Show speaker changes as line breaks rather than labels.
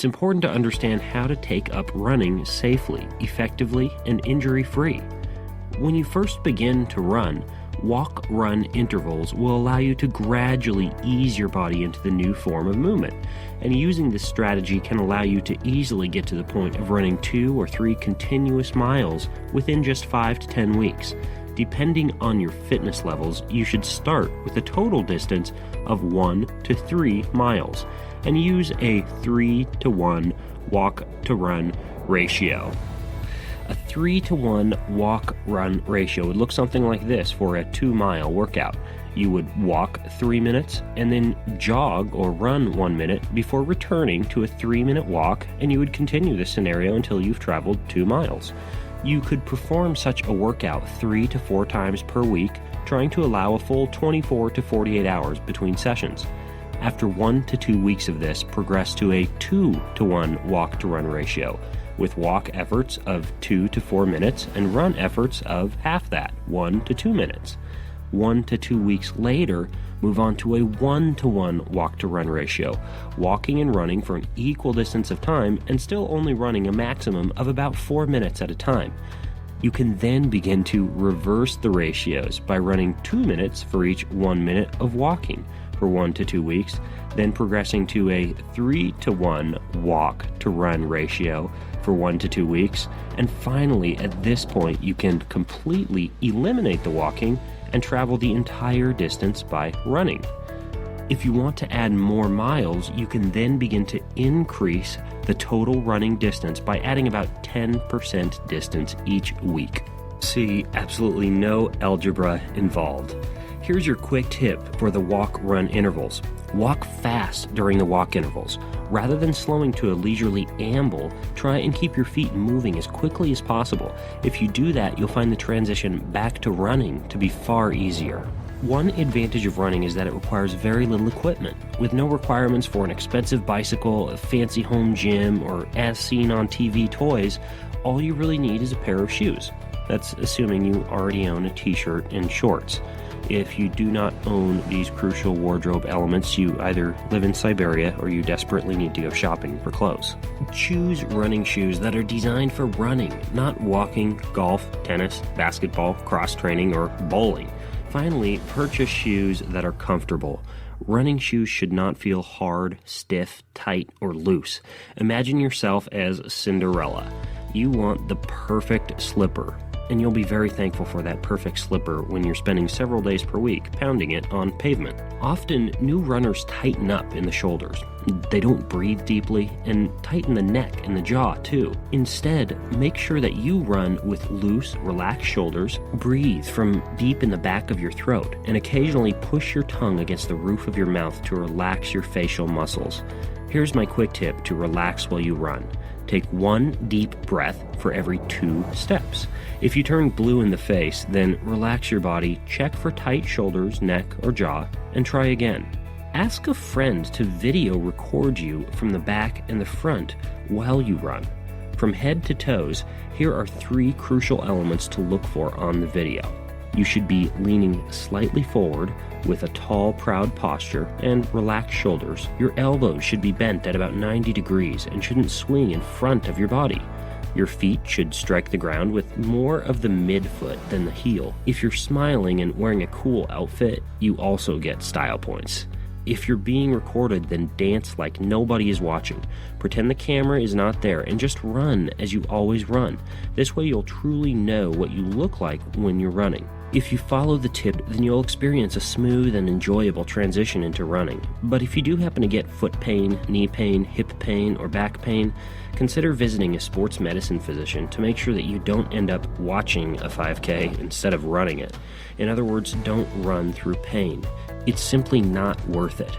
it's important to understand how to take up running safely, effectively, and injury-free. When you first begin to run, walk-run intervals will allow you to gradually ease your body into the new form of movement, and using this strategy can allow you to easily get to the point of running 2 or 3 continuous miles within just 5 to 10 weeks. Depending on your fitness levels, you should start with a total distance of 1 to 3 miles and use a 3-to-1 walk-to-run ratio. A 3-to-1 walk-run ratio would look something like this for a 2-mile workout. You would walk 3 minutes and then jog or run 1 minute before returning to a 3-minute walk, and you would continue this scenario until you've traveled 2 miles. You could perform such a workout 3 to 4 times per week, trying to allow a full 24 to 48 hours between sessions. After 1 to 2 weeks of this, progress to a 2-to-1 walk-to-run ratio, with walk efforts of 2 to 4 minutes and run efforts of half that, 1 to 2 minutes. 1 to 2 weeks later, move on to a 1-to-1 walk-to-run ratio, walking and running for an equal distance of time and still only running a maximum of about 4 minutes at a time. You can then begin to reverse the ratios by running 2 minutes for each 1 minute of walking for 1 to 2 weeks, then progressing to a 3-to-1 walk-to-run ratio for 1 to 2 weeks, and finally at this point you can completely eliminate the walking and travel the entire distance by running. If you want to add more miles, you can then begin to increase the total running distance by adding about 10% distance each week. See, absolutely no algebra involved. Here's your quick tip for the walk-run intervals. Walk fast during the walk intervals. Rather than slowing to a leisurely amble, try and keep your feet moving as quickly as possible. If you do that, you'll find the transition back to running to be far easier. One advantage of running is that it requires very little equipment. With no requirements for an expensive bicycle, a fancy home gym, or as seen on TV toys, all you really need is a pair of shoes. That's assuming you already own a t-shirt and shorts. If you do not own these crucial wardrobe elements, you either live in Siberia or you desperately need to go shopping for clothes. Choose running shoes that are designed for running, not walking, golf, tennis, basketball, cross-training, or bowling. Finally, purchase shoes that are comfortable. Running shoes should not feel hard, stiff, tight, or loose. Imagine yourself as Cinderella. You want the perfect slipper, and you'll be very thankful for that perfect slipper when you're spending several days per week pounding it on pavement. Often, new runners tighten up in the shoulders. They don't breathe deeply and tighten the neck and the jaw too. Instead, make sure that you run with loose, relaxed shoulders, breathe from deep in the back of your throat, and occasionally push your tongue against the roof of your mouth to relax your facial muscles. Here's my quick tip to relax while you run. Take 1 deep breath for every 2 steps. If you turn blue in the face, then relax your body, check for tight shoulders, neck, or jaw, and try again. Ask a friend to video record you from the back and the front while you run. From head to toes, here are 3 crucial elements to look for on the video. You should be leaning slightly forward with a tall, proud posture and relaxed shoulders. Your elbows should be bent at about 90 degrees and shouldn't swing in front of your body. Your feet should strike the ground with more of the midfoot than the heel. If you're smiling and wearing a cool outfit, you also get style points. If you're being recorded, then dance like nobody is watching. Pretend the camera is not there and just run as you always run. This way you'll truly know what you look like when you're running. If you follow the tip, then you'll experience a smooth and enjoyable transition into running. But if you do happen to get foot pain, knee pain, hip pain, or back pain, consider visiting a sports medicine physician to make sure that you don't end up watching a 5K instead of running it. In other words, don't run through pain. It's simply not worth it.